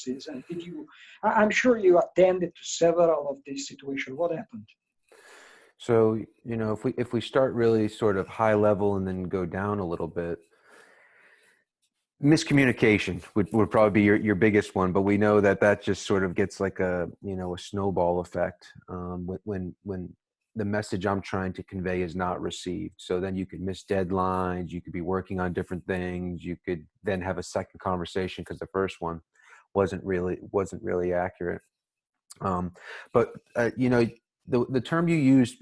experiences? And did you, I'm sure you attended to several of these situations. What happened? So, if we start really sort of high level and then go down a little bit, miscommunication would probably be your biggest one, but we know that just sort of gets like a snowball effect when the message I'm trying to convey is not received. So then you could miss deadlines, you could be working on different things, you could then have a second conversation because the first one wasn't really accurate. But the term you used,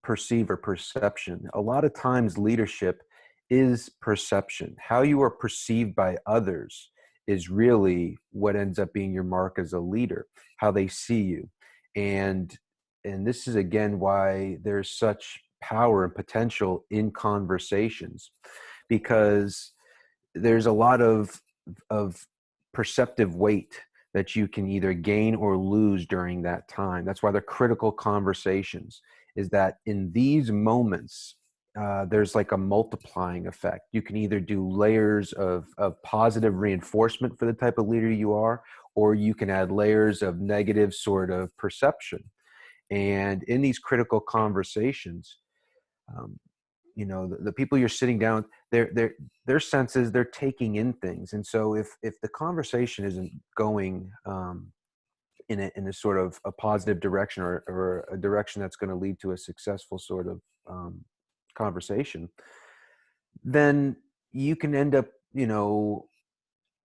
perceive or perception, a lot of times leadership is perception. How you are perceived by others is really what ends up being your mark as a leader, how they see you. And this is again why there's such power and potential in conversations, because there's a lot of perceptive weight that you can either gain or lose during that time. That's why they're critical conversations, is that in these moments, there's like a multiplying effect. You can either do layers of positive reinforcement for the type of leader you are, or you can add layers of negative sort of perception. And in these critical conversations, um, the people you're sitting down, their senses, they're taking in things. And so if the conversation isn't going in a sort of a positive direction, or a direction that's going to lead to a successful sort of conversation, then you can end up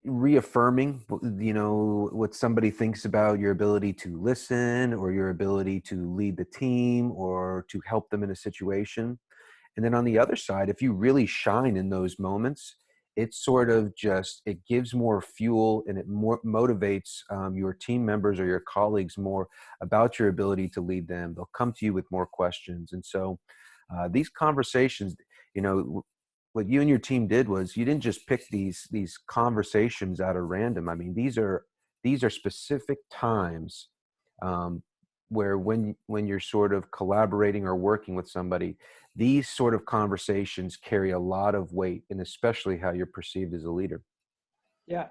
reaffirming what somebody thinks about your ability to listen, or your ability to lead the team, or to help them in a situation. And then on the other side, if you really shine in those moments, it gives more fuel, and it more motivates your team members or your colleagues more about your ability to lead them. They'll come to you with more questions. And so these conversations, what you and your team did was you didn't just pick these conversations out of random. I mean, these are specific times where when you're sort of collaborating or working with somebody, these sort of conversations carry a lot of weight, and especially how you're perceived as a leader. Yeah.